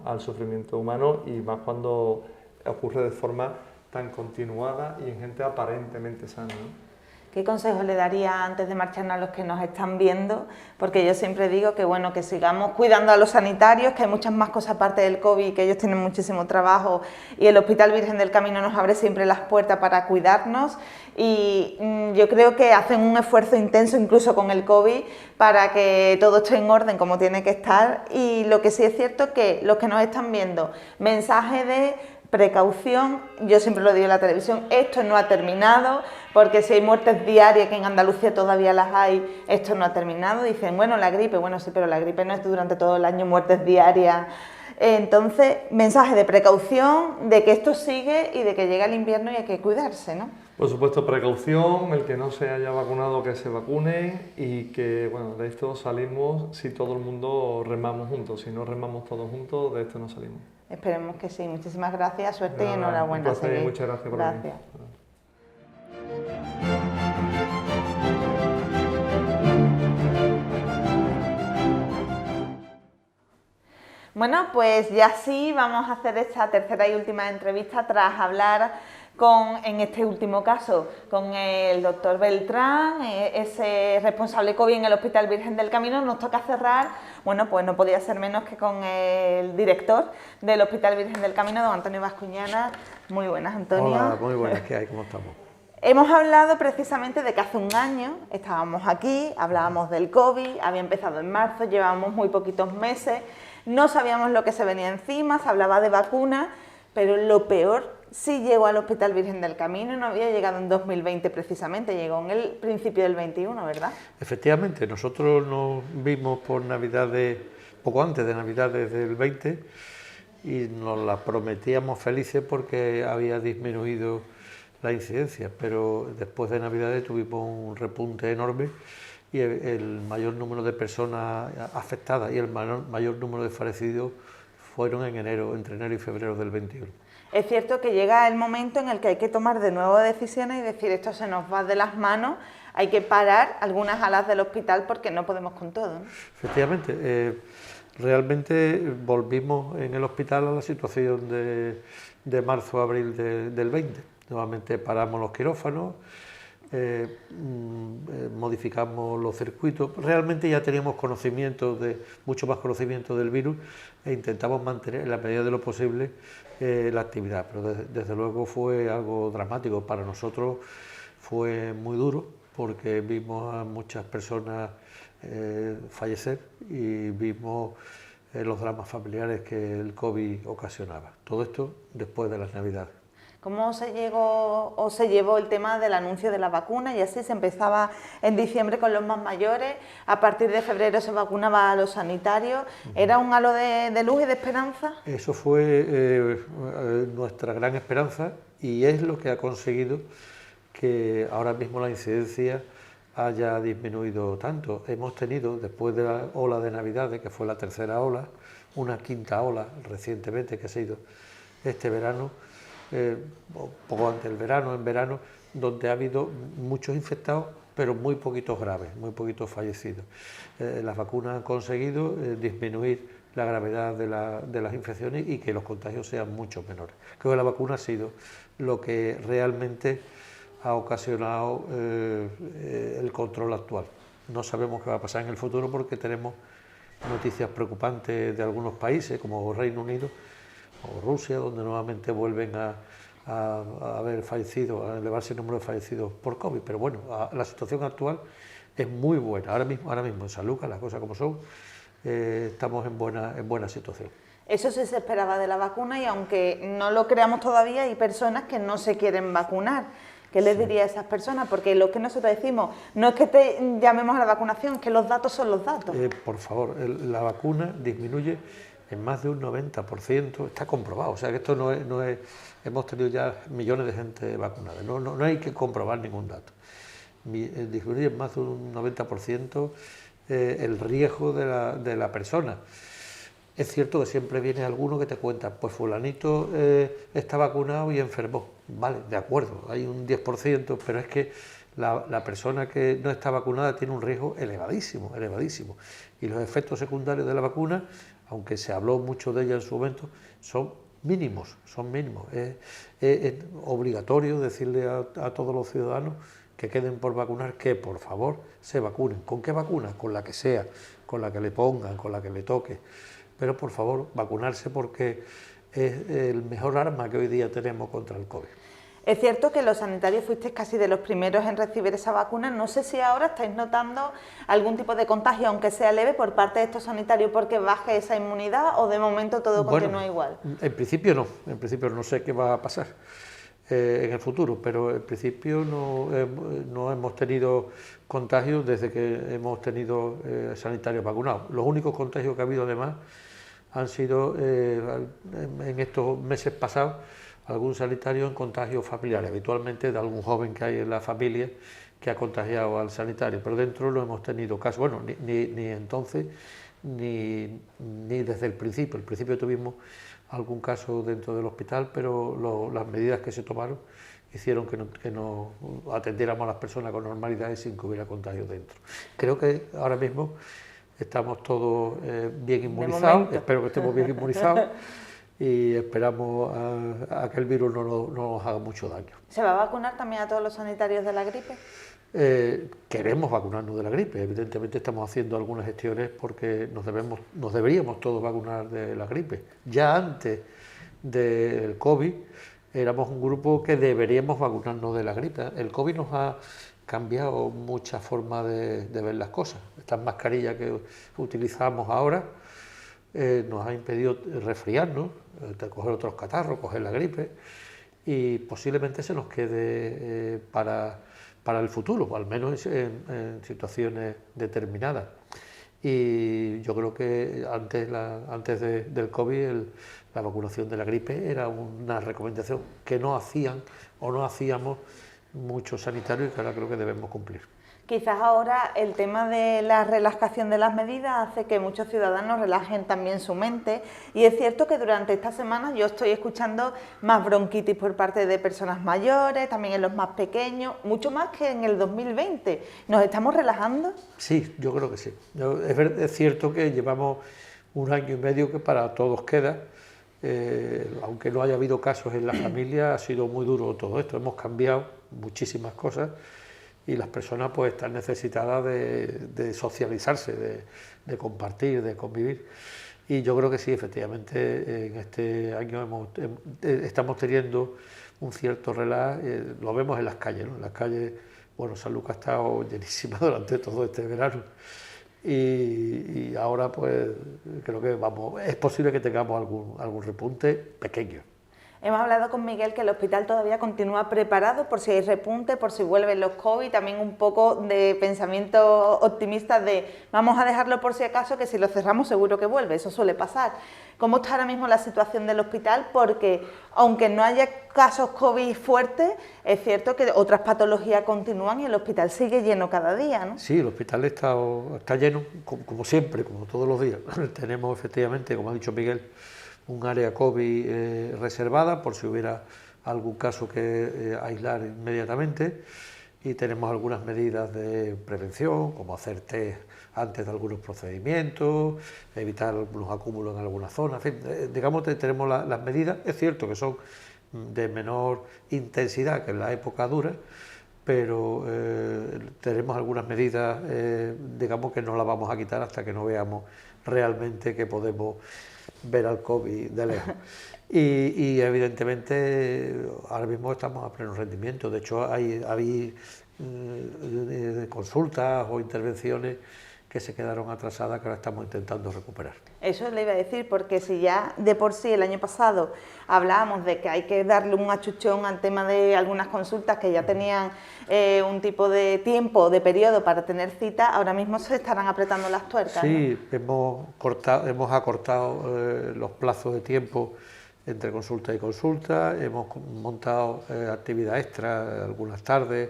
al sufrimiento humano, y más cuando ocurre de forma tan continuada y en gente aparentemente sana, ¿no? ¿Qué consejo le daría antes de marcharnos a los que nos están viendo? Porque yo siempre digo que bueno, que sigamos cuidando a los sanitarios, que hay muchas más cosas aparte del COVID, que ellos tienen muchísimo trabajo, y el Hospital Virgen del Camino nos abre siempre las puertas para cuidarnos, y yo creo que hacen un esfuerzo intenso incluso con el COVID para que todo esté en orden como tiene que estar. Y lo que sí es cierto es que los que nos están viendo, mensaje de precaución, yo siempre lo digo en la televisión, esto no ha terminado, porque si hay muertes diarias, que en Andalucía todavía las hay, esto no ha terminado. Dicen, bueno, la gripe, bueno, sí, pero la gripe no es durante todo el año muertes diarias. Entonces, mensaje de precaución, de que esto sigue y de que llega el invierno y hay que cuidarse, ¿no? Por supuesto, precaución, el que no se haya vacunado que se vacune, y que, bueno, de esto salimos si todo el mundo remamos juntos. Si no remamos todos juntos, de esto no salimos. Esperemos que sí. Muchísimas gracias, suerte y Nada, enhorabuena. Un placer, muchas gracias por venir. Gracias. Bueno, pues ya sí, vamos a hacer esta tercera y última entrevista tras hablar en este último caso, con el doctor Beltrán, ese responsable COVID en el Hospital Virgen del Camino. Nos toca cerrar, bueno, pues no podía ser menos que con el director del Hospital Virgen del Camino, don Antonio Bascuñana. Muy buenas, Antonio. Hola, muy buenas, ¿qué hay? ¿Cómo estamos? Hemos hablado precisamente de que hace un año estábamos aquí, hablábamos del COVID, había empezado en marzo, llevábamos muy poquitos meses, no sabíamos lo que se venía encima, se hablaba de vacunas, pero lo peor sí llegó al Hospital Virgen del Camino, y no había llegado en 2020 precisamente, llegó en el principio del 21, ¿verdad? Efectivamente, nosotros nos vimos por Navidades, poco antes de Navidades del 20, y nos la prometíamos felices porque había disminuido la incidencia, pero después de Navidades tuvimos un repunte enorme, y el mayor número de personas afectadas y el mayor número de fallecidos fueron entre enero y febrero del 21. Es cierto que llega el momento en el que hay que tomar de nuevo decisiones y decir, esto se nos va de las manos, hay que parar algunas alas del hospital porque no podemos con todo, ¿no? Efectivamente, realmente volvimos en el hospital a la situación de marzo-abril del 20. Nuevamente paramos los quirófanos, modificamos los circuitos. Realmente ya teníamos mucho más conocimiento del virus, e intentamos mantener en la medida de lo posible la actividad, pero desde luego fue algo dramático. Para nosotros fue muy duro porque vimos a muchas personas fallecer y vimos los dramas familiares que el COVID ocasionaba. Todo esto después de las Navidades. ¿Cómo se llevó el tema del anuncio de la vacuna? Y así se empezaba en diciembre con los más mayores, a partir de febrero se vacunaba a los sanitarios. ¿Era un halo de luz y de esperanza? Eso fue nuestra gran esperanza, y es lo que ha conseguido que ahora mismo la incidencia haya disminuido tanto. Hemos tenido, después de la ola de Navidades, que fue la tercera ola, una quinta ola recientemente que ha sido este verano, poco antes del verano, en verano, donde ha habido muchos infectados, pero muy poquitos graves, muy poquitos fallecidos. Las vacunas han conseguido disminuir la gravedad de las infecciones y que los contagios sean mucho menores. Creo que la vacuna ha sido lo que realmente ha ocasionado el control actual. No sabemos qué va a pasar en el futuro porque tenemos noticias preocupantes de algunos países como Reino Unido o Rusia, donde nuevamente vuelven a haber fallecidos, a elevarse el número de fallecidos por COVID. Pero bueno, la situación actual es muy buena. Ahora mismo en San Lucas, las cosas como son, estamos en buena situación. Eso sí se esperaba de la vacuna, y aunque no lo creamos todavía, hay personas que no se quieren vacunar. ¿Qué les diría a esas personas? Porque lo que nosotros decimos no es que te llamemos a la vacunación, es que los datos son los datos. Por favor, la vacuna disminuye en más de un 90%, está comprobado. O sea que esto no es hemos tenido ya millones de gente vacunada, no hay que comprobar ningún dato. disminuye más de un 90% el riesgo de la persona. Es cierto que siempre viene alguno que te cuenta, pues fulanito está vacunado y enfermó. Vale, de acuerdo, hay un 10%, pero es que la persona que no está vacunada tiene un riesgo elevadísimo, elevadísimo. Y los efectos secundarios de la vacuna, aunque se habló mucho de ella en su momento, son mínimos, son mínimos. Es obligatorio decirle a todos los ciudadanos que queden por vacunar, que por favor se vacunen. ¿Con qué vacuna? Con la que sea, con la que le pongan, con la que le toque. Pero por favor, vacunarse porque es el mejor arma que hoy día tenemos contra el COVID. Es cierto que los sanitarios fuisteis casi de los primeros en recibir esa vacuna. No sé si ahora estáis notando algún tipo de contagio, aunque sea leve, por parte de estos sanitarios porque baje esa inmunidad, o de momento todo continúa igual. En principio no sé qué va a pasar en el futuro, pero en principio no hemos tenido contagios desde que hemos tenido sanitarios vacunados. Los únicos contagios que ha habido además han sido en estos meses pasados algún sanitario en contagios familiares, habitualmente de algún joven que hay en la familia que ha contagiado al sanitario, pero dentro no hemos tenido casos, bueno, ni entonces ni desde el principio. Al principio tuvimos algún caso dentro del hospital, pero las medidas que se tomaron hicieron que no atendiéramos a las personas con normalidad y sin que hubiera contagios dentro. Creo que ahora mismo estamos todos bien inmunizados, espero que estemos bien inmunizados y esperamos a que el virus no nos haga mucho daño. ¿Se va a vacunar también a todos los sanitarios de la gripe? Queremos vacunarnos de la gripe, evidentemente estamos haciendo algunas gestiones porque nos deberíamos todos vacunar de la gripe. Ya antes del COVID éramos un grupo que deberíamos vacunarnos de la gripe. El COVID nos ha cambiado muchas formas de ver las cosas. Estas mascarillas que utilizamos ahora nos ha impedido resfriarnos, coger otros catarros, coger la gripe, y posiblemente se nos quede para el futuro, al menos en situaciones determinadas. Y yo creo que antes del COVID la vacunación de la gripe era una recomendación que no hacían o no hacíamos muchos sanitarios y que ahora creo que debemos cumplir. Quizás ahora el tema de la relajación de las medidas hace que muchos ciudadanos relajen también su mente, y es cierto que durante estas semanas yo estoy escuchando más bronquitis por parte de personas mayores, también en los más pequeños, mucho más que en el 2020. ¿Nos estamos relajando? Sí, yo creo que sí. Es cierto que llevamos un año y medio que para todos queda, aunque no haya habido casos en la familia, ha sido muy duro todo esto, hemos cambiado muchísimas cosas y las personas pues están necesitadas de socializarse, de compartir, de convivir. Y yo creo que sí, efectivamente, en este año estamos teniendo un cierto relax, lo vemos en las calles, ¿no? En las calles, bueno, San Lucas ha estado llenísima durante todo este verano. Y ahora pues creo que es posible que tengamos algún repunte pequeño. Hemos hablado con Miguel que el hospital todavía continúa preparado por si hay repunte, por si vuelven los COVID, también un poco de pensamiento optimista de vamos a dejarlo por si acaso, que si lo cerramos seguro que vuelve, eso suele pasar. ¿Cómo está ahora mismo la situación del hospital? Porque aunque no haya casos COVID fuertes, es cierto que otras patologías continúan y el hospital sigue lleno cada día, ¿no? Sí, el hospital está lleno, como siempre, como todos los días. Tenemos efectivamente, como ha dicho Miguel, un área COVID reservada por si hubiera algún caso que aislar inmediatamente, y tenemos algunas medidas de prevención, como hacer test antes de algunos procedimientos, evitar algunos acúmulos en algunas zonas, en fin, digamos que tenemos las medidas. Es cierto que son de menor intensidad que en la época dura, pero tenemos algunas medidas, digamos que no las vamos a quitar hasta que no veamos realmente que podemos ver al COVID de lejos. Y evidentemente ahora mismo estamos a pleno rendimiento. De hecho hay consultas o intervenciones que se quedaron atrasadas que ahora estamos intentando recuperar. Eso le iba a decir, porque si ya de por sí el año pasado hablábamos de que hay que darle un achuchón al tema de algunas consultas que ya tenían un tipo de tiempo, de periodo para tener cita, ahora mismo se estarán apretando las tuercas. Sí, ¿no? hemos acortado los plazos de tiempo entre consulta y consulta, hemos montado actividad extra algunas tardes,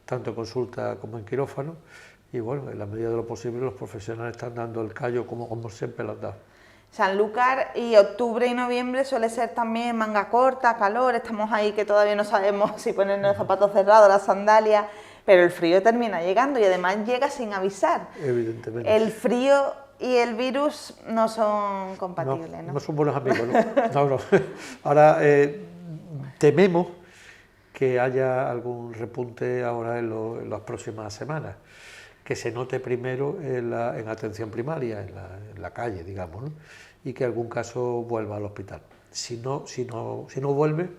tanto en consulta como en quirófano, y bueno, en la medida de lo posible los profesionales están dando el callo como siempre lo han dado. Sanlúcar y octubre y noviembre suele ser también manga corta, calor, estamos ahí que todavía no sabemos si ponernos zapatos cerrados, las sandalias, pero el frío termina llegando y además llega sin avisar. Evidentemente. El frío y el virus no son compatibles, ¿no? No son buenos amigos, ¿no? Ahora, tememos que haya algún repunte ahora en las próximas semanas, que se note primero en atención primaria, en la calle, digamos, ¿no? Y que algún caso vuelva al hospital. Si no vuelve,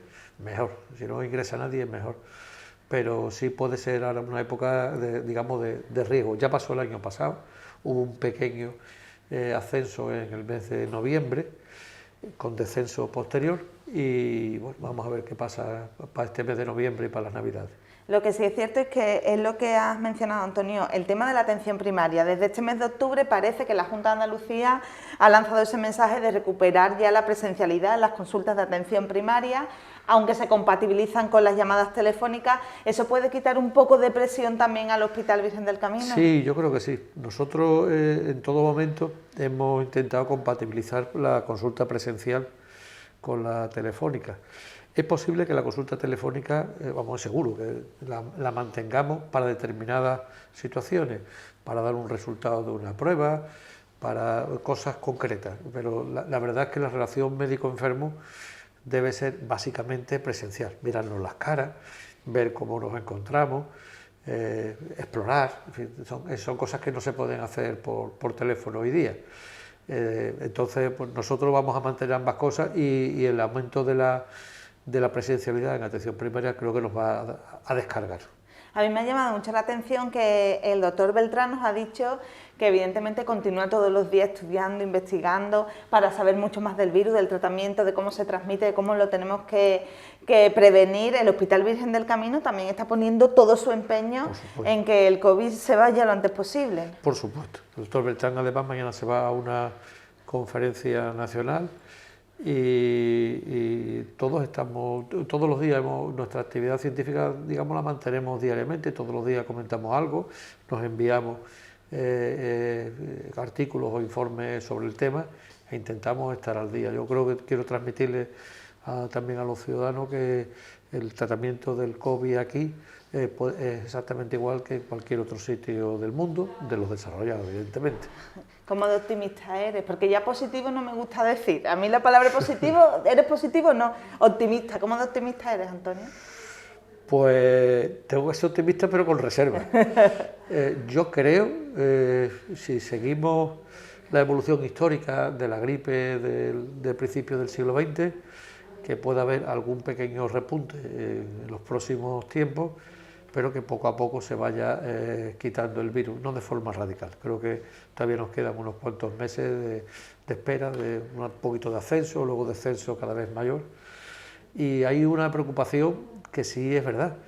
mejor. Si no ingresa nadie, mejor. Pero sí puede ser ahora una época de riesgo. Ya pasó el año pasado, hubo un pequeño ascenso en el mes de noviembre, con descenso posterior, y bueno, vamos a ver qué pasa para este mes de noviembre y para las Navidades. Lo que sí es cierto es que es lo que has mencionado, Antonio, el tema de la atención primaria. Desde este mes de octubre parece que la Junta de Andalucía ha lanzado ese mensaje de recuperar ya la presencialidad en las consultas de atención primaria, aunque se compatibilizan con las llamadas telefónicas. ¿Eso puede quitar un poco de presión también al Hospital Virgen del Camino? Sí, yo creo que sí. Nosotros en todo momento hemos intentado compatibilizar la consulta presencial con la telefónica. Es posible que la consulta telefónica, vamos, seguro que la mantengamos para determinadas situaciones, para dar un resultado de una prueba, para cosas concretas, pero la verdad es que la relación médico-enfermo debe ser básicamente presencial, mirarnos las caras, ver cómo nos encontramos, explorar, en fin, son cosas que no se pueden hacer por teléfono hoy día. Entonces, pues nosotros vamos a mantener ambas cosas y el aumento de la presencialidad en atención primaria creo que nos va a descargar. A mí me ha llamado mucho la atención que el doctor Beltrán nos ha dicho que evidentemente continúa todos los días estudiando, investigando, para saber mucho más del virus, del tratamiento, de cómo se transmite, de cómo lo tenemos que prevenir. El Hospital Virgen del Camino también está poniendo todo su empeño en que el COVID se vaya lo antes posible. Por supuesto. El doctor Beltrán además mañana se va a una conferencia nacional y todos los días nuestra actividad científica, digamos, la mantenemos diariamente, todos los días comentamos algo, nos enviamos artículos o informes sobre el tema e intentamos estar al día. Yo creo que quiero transmitirle también a los ciudadanos que el tratamiento del COVID aquí es exactamente igual que en cualquier otro sitio del mundo, de los desarrollados, evidentemente. ¿Cómo de optimista eres? Porque ya positivo no me gusta decir. A mí la palabra positivo, ¿eres positivo? No, optimista. ¿Cómo de optimista eres, Antonio? Pues tengo que ser optimista, pero con reserva. Yo creo, si seguimos la evolución histórica de la gripe del principio del siglo XX, que pueda haber algún pequeño repunte en los próximos tiempos, pero que poco a poco se vaya quitando el virus, no de forma radical. Creo que todavía nos quedan unos cuantos meses de espera, de un poquito de ascenso, luego descenso cada vez mayor. Y hay una preocupación que sí es verdad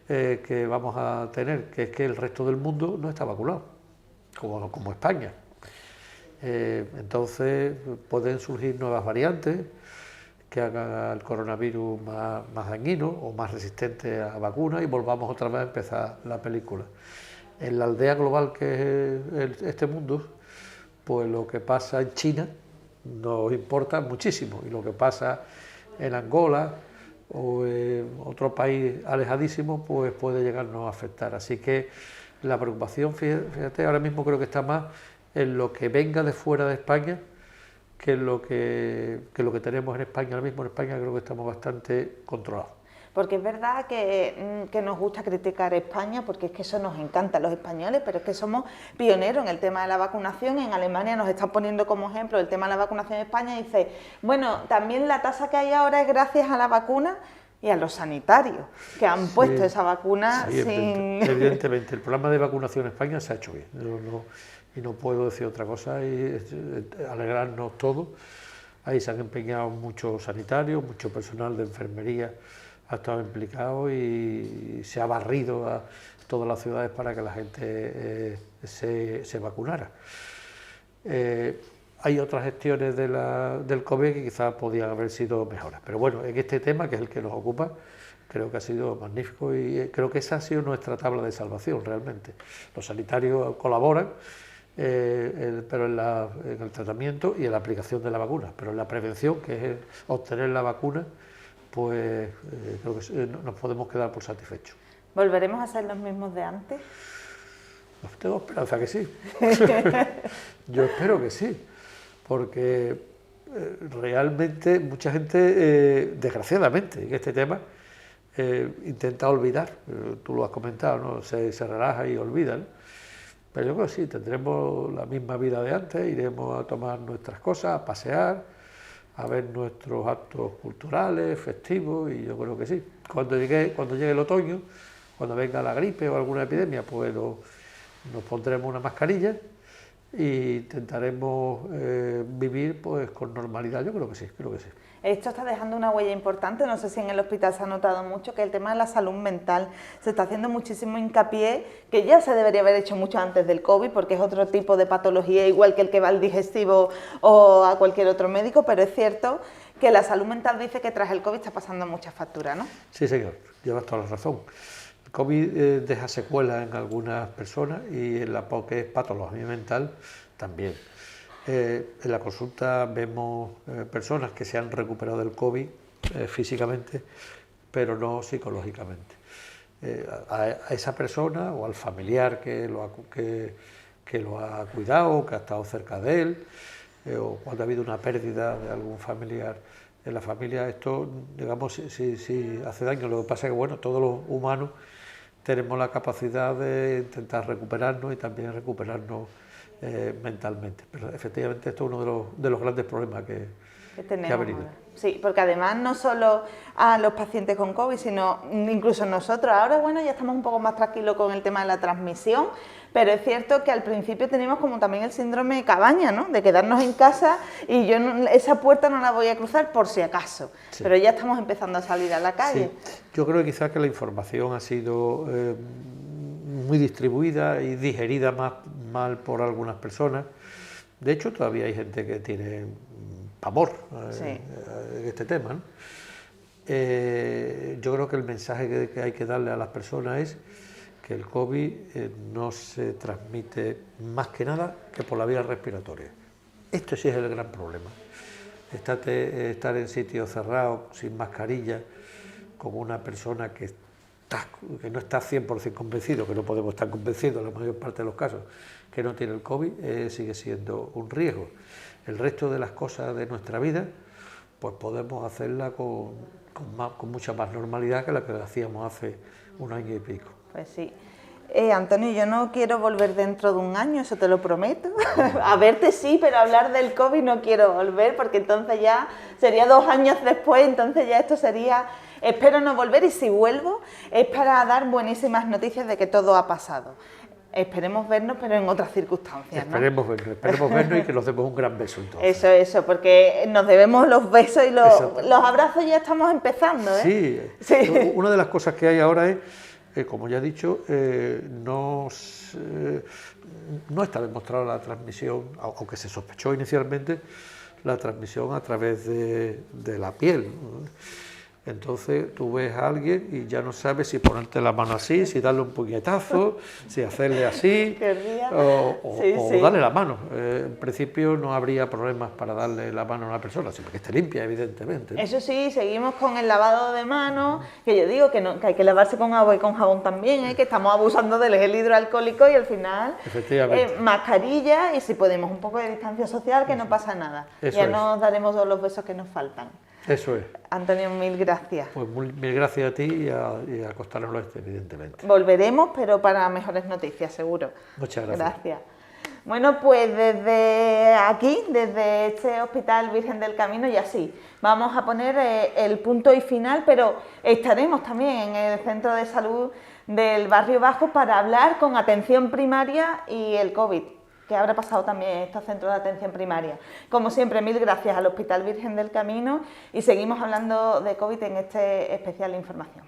que vamos a tener, que es que el resto del mundo no está vacunado, como España. Entonces pueden surgir nuevas variantes que hagan el coronavirus más dañino o más resistente a vacunas y volvamos otra vez a empezar la película. En la aldea global que es este mundo, pues lo que pasa en China nos importa muchísimo y lo que pasa en Angola o en otro país alejadísimo pues puede llegarnos a afectar. Así que la preocupación, fíjate, ahora mismo creo que está más en lo que venga de fuera de España que lo que tenemos en España. Ahora mismo en España creo que estamos bastante controlados. Porque es verdad que nos gusta criticar a España, porque es que eso nos encanta a los españoles, pero es que somos pioneros en el tema de la vacunación. En Alemania nos están poniendo como ejemplo el tema de la vacunación en España y dice, bueno, también la tasa que hay ahora es gracias a la vacuna y a los sanitarios que han puesto esa vacuna sin... Evidentemente, el programa de vacunación en España se ha hecho bien. Y no puedo decir otra cosa y alegrarnos todos. Ahí se han empeñado muchos sanitarios, mucho personal de enfermería ha estado implicado y se ha barrido a todas las ciudades para que la gente se vacunara. hay otras gestiones del COVID que quizás podían haber sido mejores. Pero bueno, en este tema, que es el que nos ocupa, creo que ha sido magnífico y creo que esa ha sido nuestra tabla de salvación realmente. Los sanitarios colaboran, pero en el tratamiento y en la aplicación de la vacuna, pero en la prevención, que es obtener la vacuna, pues creo que nos podemos quedar por satisfechos. ¿Volveremos a ser los mismos de antes? Tengo esperanza que sí. Yo espero que sí, porque realmente mucha gente, desgraciadamente, en este tema, intenta olvidar. Tú lo has comentado, ¿no? Se relaja y olvida, ¿no? Pero yo creo que sí, tendremos la misma vida de antes, iremos a tomar nuestras cosas, a pasear, a ver nuestros actos culturales, festivos, y yo creo que sí. Cuando llegue el otoño, cuando venga la gripe o alguna epidemia, pues nos pondremos una mascarilla e intentaremos vivir pues con normalidad. Yo creo que sí, creo que sí. Esto está dejando una huella importante, no sé si en el hospital se ha notado mucho, que el tema de la salud mental se está haciendo muchísimo hincapié, que ya se debería haber hecho mucho antes del COVID, porque es otro tipo de patología, igual que el que va al digestivo o a cualquier otro médico, pero es cierto que la salud mental dice que tras el COVID está pasando mucha factura, ¿no? Sí, señor, llevas toda la razón. El COVID deja secuelas en algunas personas y en la que es patología mental también. En la consulta vemos personas que se han recuperado del COVID físicamente, pero no psicológicamente. A esa persona o al familiar que lo ha cuidado, que ha estado cerca de él, o cuando ha habido una pérdida de algún familiar en la familia, esto, digamos, sí hace daño. Lo que pasa es que, bueno, todos los humanos tenemos la capacidad de intentar recuperarnos y también recuperarnos mentalmente, pero efectivamente esto es uno de los grandes problemas que ha venido. Ahora. Sí, porque además no solo a los pacientes con COVID, sino incluso nosotros. Ahora, bueno, ya estamos un poco más tranquilos con el tema de la transmisión, pero es cierto que al principio teníamos como también el síndrome de cabaña, ¿no? De quedarnos en casa y yo esa puerta no la voy a cruzar por si acaso, sí. Pero ya estamos empezando a salir a la calle. Sí. Yo creo que quizás que la información ha sido muy distribuida y digerida más mal por algunas personas. De hecho, todavía hay gente que tiene pavor en este tema, ¿no? Yo creo que el mensaje que hay que darle a las personas es que el COVID no se transmite más que nada que por la vía respiratoria. Esto sí es el gran problema. Estar en sitios cerrados, sin mascarilla, como una persona que no está 100% convencido, que no podemos estar convencidos en la mayor parte de los casos, que no tiene el COVID, sigue siendo un riesgo. El resto de las cosas de nuestra vida, pues podemos hacerla con mucha más normalidad que la que hacíamos hace un año y pico. Pues sí. Antonio, yo no quiero volver dentro de un año, eso te lo prometo. A verte sí, pero hablar del COVID no quiero volver, porque entonces ya sería 2 años después, entonces ya esto sería... Espero no volver, y si vuelvo es para dar buenísimas noticias de que todo ha pasado. Esperemos vernos, pero en otras circunstancias, ¿no? Esperemos vernos y que nos demos un gran beso entonces. Eso, porque nos debemos los besos y los abrazos, ya estamos empezando, ¿eh? Sí. Una de las cosas que hay ahora es, como ya he dicho, no está demostrada la transmisión, aunque se sospechó inicialmente, la transmisión a través de la piel, ¿no? Entonces tú ves a alguien y ya no sabes si ponerte la mano así, si darle un puñetazo, si hacerle así o darle la mano. En principio no habría problemas para darle la mano a una persona, siempre que esté limpia, evidentemente, ¿no? Eso sí, seguimos con el lavado de manos, que yo digo que hay que lavarse con agua y con jabón también, que estamos abusando del gel hidroalcohólico y al final mascarilla y si podemos un poco de distancia social, que no pasa nada. Ya nos daremos todos los besos que nos faltan. Eso es. Antonio, mil gracias. Pues mil gracias a ti y a Costanera Oeste, evidentemente. Volveremos, pero para mejores noticias, seguro. Muchas gracias. Gracias. Bueno, pues desde aquí, desde este Hospital Virgen del Camino, y así, vamos a poner el punto y final, pero estaremos también en el Centro de Salud del Barrio Bajo para hablar con atención primaria y el COVID, que habrá pasado también en estos centros de atención primaria. Como siempre, mil gracias al Hospital Virgen del Camino y seguimos hablando de COVID en este especial de información.